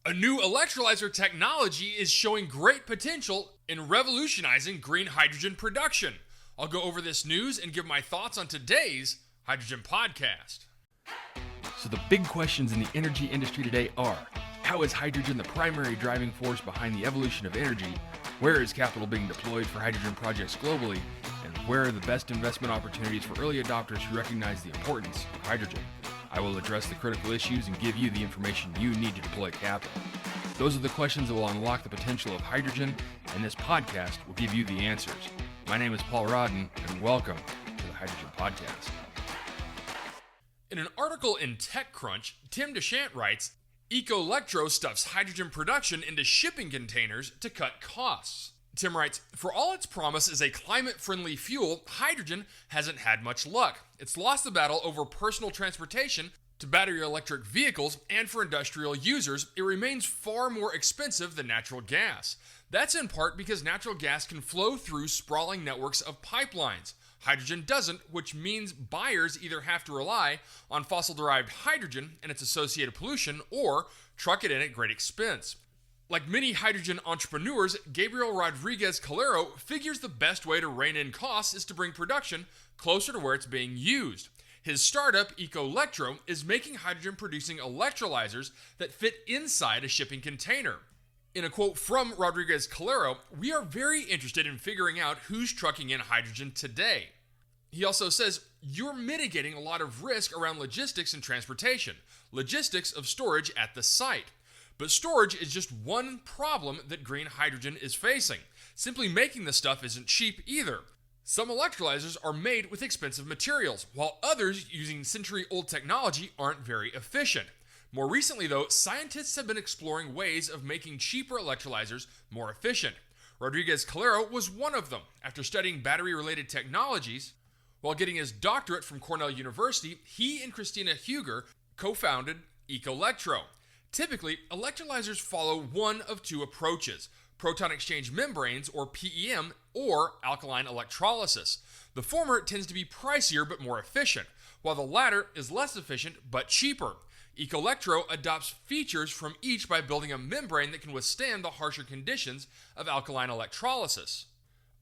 A new electrolyzer technology is showing great potential in revolutionizing green hydrogen production. I'll go over this news and give my thoughts on today's Hydrogen Podcast. So the big questions in the energy industry today are, how is hydrogen the primary driving force behind the evolution of energy? Where is capital being deployed for hydrogen projects globally? And where are the best investment opportunities for early adopters who recognize the importance of hydrogen? I will address the critical issues and give you the information you need to deploy capital. Those are the questions that will unlock the potential of hydrogen, and this podcast will give you the answers. My name is Paul Rodden, and welcome to the Hydrogen Podcast. In an article in TechCrunch, Tim Dechant writes, Ecolectro stuffs hydrogen production into shipping containers to cut costs. Tim writes, for all its promise as a climate-friendly fuel, hydrogen hasn't had much luck. It's lost the battle over personal transportation to battery electric vehicles, and for industrial users, it remains far more expensive than natural gas. That's in part because natural gas can flow through sprawling networks of pipelines. Hydrogen doesn't, which means buyers either have to rely on fossil-derived hydrogen and its associated pollution, or truck it in at great expense. Like many hydrogen entrepreneurs, Gabriel Rodriguez Calero figures the best way to rein in costs is to bring production closer to where it's being used. His startup, Ecolectro, is making hydrogen-producing electrolyzers that fit inside a shipping container. In a quote from Rodriguez Calero, we are very interested in figuring out who's trucking in hydrogen today. He also says, you're mitigating a lot of risk around logistics and transportation, logistics of storage at the site. But storage is just one problem that green hydrogen is facing. Simply making the stuff isn't cheap either. Some electrolyzers are made with expensive materials, while others using century-old technology aren't very efficient. More recently, though, scientists have been exploring ways of making cheaper electrolyzers more efficient. Rodriguez Calero was one of them. After studying battery-related technologies, while getting his doctorate from Cornell University, he and Christina Huger co-founded Ecolectro. Typically, electrolyzers follow one of two approaches: proton exchange membranes, or PEM, or alkaline electrolysis. The former tends to be pricier but more efficient, while the latter is less efficient but cheaper. Ecolectro adopts features from each by building a membrane that can withstand the harsher conditions of alkaline electrolysis.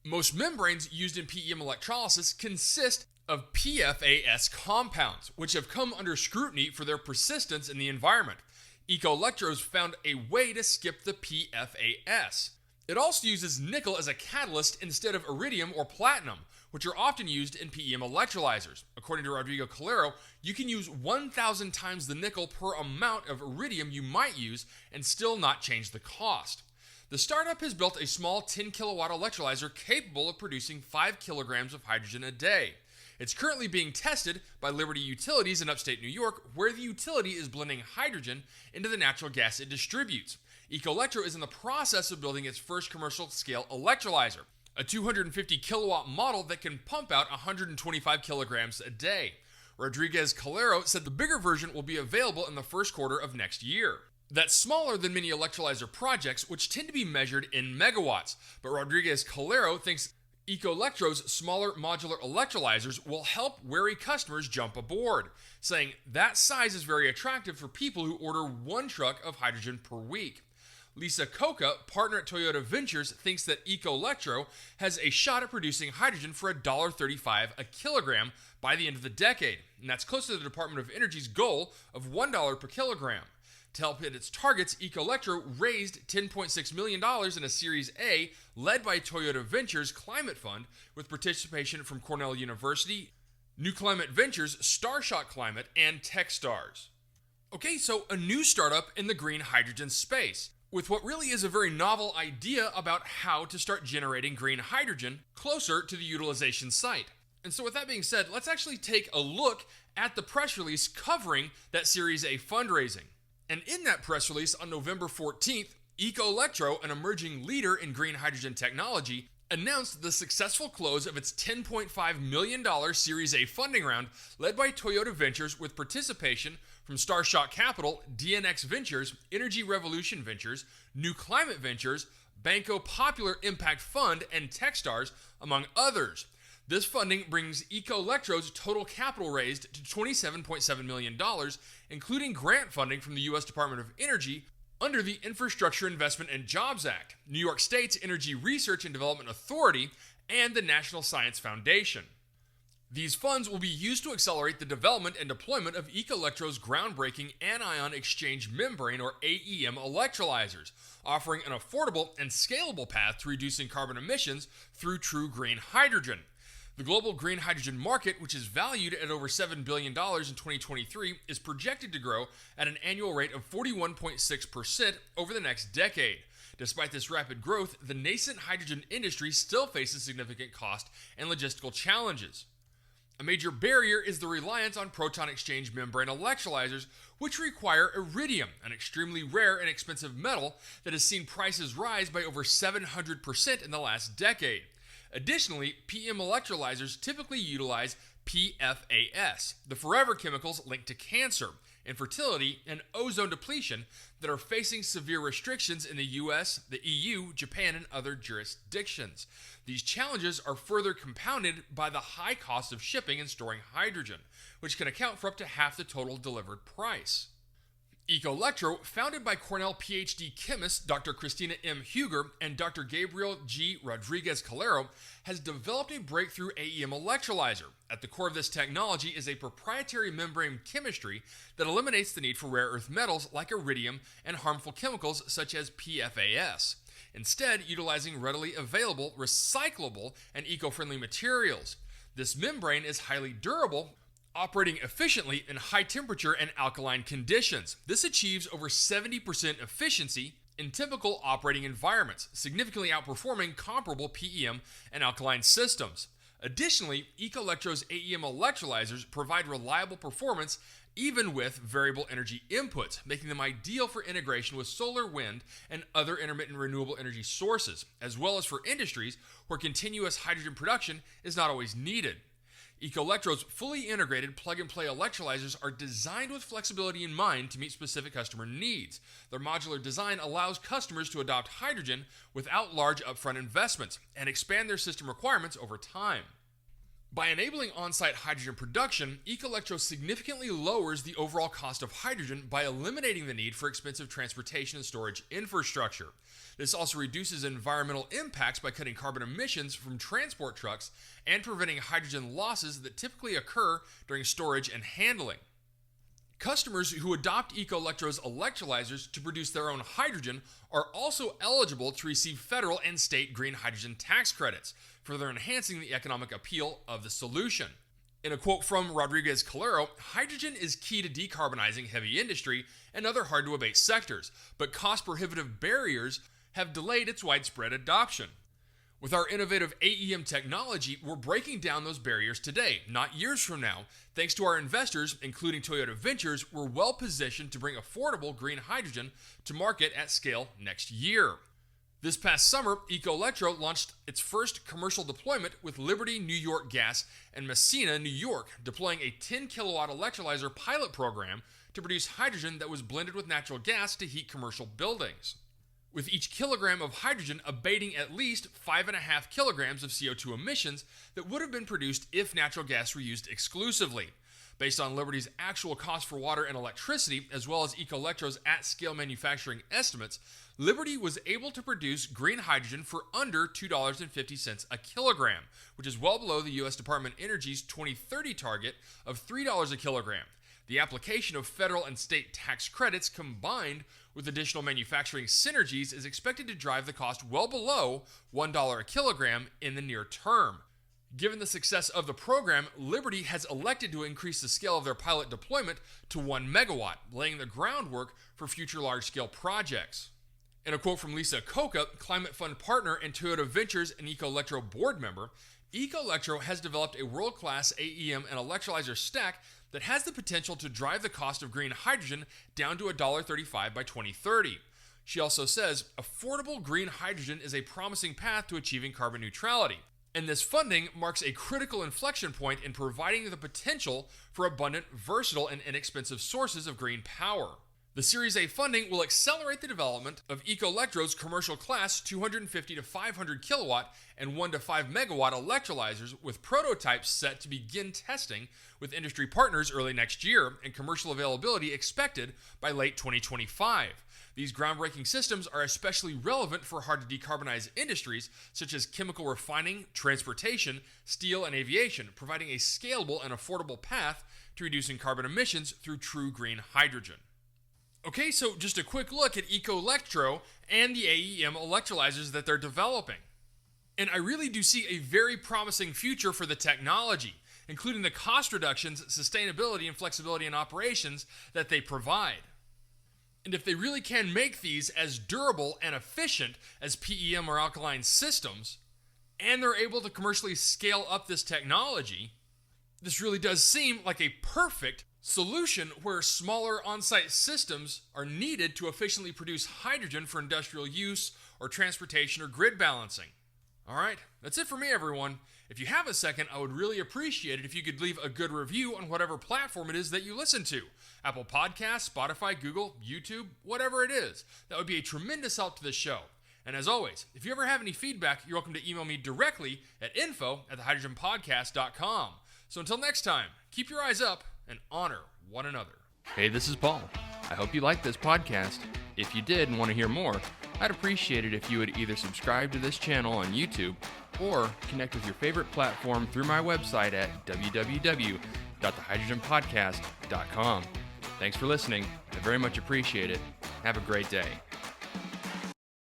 Most membranes used in PEM electrolysis consist of PFAS compounds, which have come under scrutiny for their persistence in the environment. Ecolectro's found a way to skip the PFAS. It also uses nickel as a catalyst instead of iridium or platinum, which are often used in PEM electrolyzers. According to Rodrigo Calero, you can use 1,000 times the nickel per amount of iridium you might use and still not change the cost. The startup has built a small 10 kilowatt electrolyzer capable of producing 5 kilograms of hydrogen a day. It's currently being tested by Liberty Utilities in upstate New York, where the utility is blending hydrogen into the natural gas it distributes. Ecolectro is in the process of building its first commercial-scale electrolyzer, a 250 kilowatt model that can pump out 125 kilograms a day. Rodriguez Calero said the bigger version will be available in the first quarter of next year. That's smaller than many electrolyzer projects, which tend to be measured in megawatts, but Rodriguez Calero thinks Ecolectro's smaller modular electrolyzers will help wary customers jump aboard, saying that size is very attractive for people who order one truck of hydrogen per week. Lisa Coca, partner at Toyota Ventures, thinks that Ecolectro has a shot at producing hydrogen for $1.35 a kilogram by the end of the decade, and that's close to the Department of Energy's goal of $1 per kilogram. To help hit its targets, Ecolectro raised $10.6 million in a Series A led by Toyota Ventures Climate Fund with participation from Cornell University, New Climate Ventures, Starshot Climate, and Techstars. Okay, so a new startup in the green hydrogen space, with what really is a very novel idea about how to start generating green hydrogen closer to the utilization site. And so with that being said, let's actually take a look at the press release covering that Series A fundraising. And in that press release on November 14th, Ecolectro, an emerging leader in green hydrogen technology, announced the successful close of its $10.5 million Series A funding round led by Toyota Ventures with participation from Starshot Capital, DNX Ventures, Energy Revolution Ventures, New Climate Ventures, Banco Popular Impact Fund, and Techstars, among others. This funding brings Ecolectro's total capital raised to $27.7 million, including grant funding from the U.S. Department of Energy, under the Infrastructure Investment and Jobs Act, New York State's Energy Research and Development Authority, and the National Science Foundation. These funds will be used to accelerate the development and deployment of Ecolectro's groundbreaking anion exchange membrane, or AEM electrolyzers, offering an affordable and scalable path to reducing carbon emissions through true green hydrogen. The global green hydrogen market, which is valued at over $7 billion in 2023, is projected to grow at an annual rate of 41.6% over the next decade. Despite this rapid growth, the nascent hydrogen industry still faces significant cost and logistical challenges. A major barrier is the reliance on proton exchange membrane electrolyzers, which require iridium, an extremely rare and expensive metal that has seen prices rise by over 700% in the last decade. Additionally, PM electrolyzers typically utilize PFAS, the forever chemicals linked to cancer, infertility, and ozone depletion that are facing severe restrictions in the US, the EU, Japan, and other jurisdictions. These challenges are further compounded by the high cost of shipping and storing hydrogen, which can account for up to half the total delivered price. Ecolectro, founded by Cornell PhD chemists Dr. Christina M. Huger and Dr. Gabriel G. Rodriguez-Calero, has developed a breakthrough AEM electrolyzer. At the core of this technology is a proprietary membrane chemistry that eliminates the need for rare earth metals like iridium and harmful chemicals such as PFAS, instead utilizing readily available, recyclable, and eco-friendly materials. This membrane is highly durable, operating efficiently in high temperature and alkaline conditions. This achieves over 70% efficiency in typical operating environments, significantly outperforming comparable PEM and alkaline systems. Additionally, Ecolectro's AEM electrolyzers provide reliable performance even with variable energy inputs, making them ideal for integration with solar, wind, and other intermittent renewable energy sources, as well as for industries where continuous hydrogen production is not always needed. Ecolectro's fully integrated plug-and-play electrolyzers are designed with flexibility in mind to meet specific customer needs. Their modular design allows customers to adopt hydrogen without large upfront investments and expand their system requirements over time. By enabling on-site hydrogen production, Ecolectro significantly lowers the overall cost of hydrogen by eliminating the need for expensive transportation and storage infrastructure. This also reduces environmental impacts by cutting carbon emissions from transport trucks and preventing hydrogen losses that typically occur during storage and handling. Customers who adopt Ecolectro's electrolyzers to produce their own hydrogen are also eligible to receive federal and state green hydrogen tax credits, further enhancing the economic appeal of the solution. In a quote from Rodriguez-Calero, hydrogen is key to decarbonizing heavy industry and other hard-to-abate sectors, but cost-prohibitive barriers have delayed its widespread adoption. With our innovative AEM technology, we're breaking down those barriers today, not years from now. Thanks to our investors, including Toyota Ventures, we're well positioned to bring affordable green hydrogen to market at scale next year. This past summer, Ecolectro launched its first commercial deployment with Liberty New York Gas and Messina, New York, deploying a 10 kilowatt electrolyzer pilot program to produce hydrogen that was blended with natural gas to heat commercial buildings, with each kilogram of hydrogen abating at least 5.5 kilograms of CO2 emissions that would have been produced if natural gas were used exclusively. Based on Liberty's actual cost for water and electricity, as well as Ecolectro's at-scale manufacturing estimates, Liberty was able to produce green hydrogen for under $2.50 a kilogram, which is well below the U.S. Department of Energy's 2030 target of $3 a kilogram. The application of federal and state tax credits combined with additional manufacturing synergies is expected to drive the cost well below $1 a kilogram in the near term. Given the success of the program, Liberty has elected to increase the scale of their pilot deployment to 1 megawatt, laying the groundwork for future large-scale projects. In a quote from Lisa Coca, Climate Fund partner and Toyota Ventures and Ecolectro board member, Ecolectro has developed a world-class AEM and electrolyzer stack that has the potential to drive the cost of green hydrogen down to $1.35 by 2030. She also says, affordable green hydrogen is a promising path to achieving carbon neutrality, and this funding marks a critical inflection point in providing the potential for abundant, versatile, and inexpensive sources of green power. The Series A funding will accelerate the development of Ecolectro's commercial class 250 to 500 kilowatt and 1 to 5 megawatt electrolyzers, with prototypes set to begin testing with industry partners early next year and commercial availability expected by late 2025. These groundbreaking systems are especially relevant for hard-to-decarbonize industries such as chemical refining, transportation, steel, and aviation, providing a scalable and affordable path to reducing carbon emissions through true green hydrogen. Okay, so just a quick look at Ecolectro and the AEM electrolyzers that they're developing. And I really do see a very promising future for the technology, including the cost reductions, sustainability, and flexibility in operations that they provide. And if they really can make these as durable and efficient as PEM or alkaline systems, and they're able to commercially scale up this technology, this really does seem like a perfect solution where smaller on-site systems are needed to efficiently produce hydrogen for industrial use or transportation or grid balancing. All right, that's it for me, everyone. If you have a second, I would really appreciate it if you could leave a good review on whatever platform it is that you listen to. Apple Podcasts, Spotify, Google, YouTube, whatever it is. That would be a tremendous help to the show. And as always, if you ever have any feedback, you're welcome to email me directly at info@thehydrogenpodcast.com. So until next time, keep your eyes up and honor one another. Hey, this is Paul. I hope you liked this podcast. If you did and want to hear more, I'd appreciate it if you would either subscribe to this channel on YouTube or connect with your favorite platform through my website at www.thehydrogenpodcast.com. Thanks for listening. I very much appreciate it. Have a great day.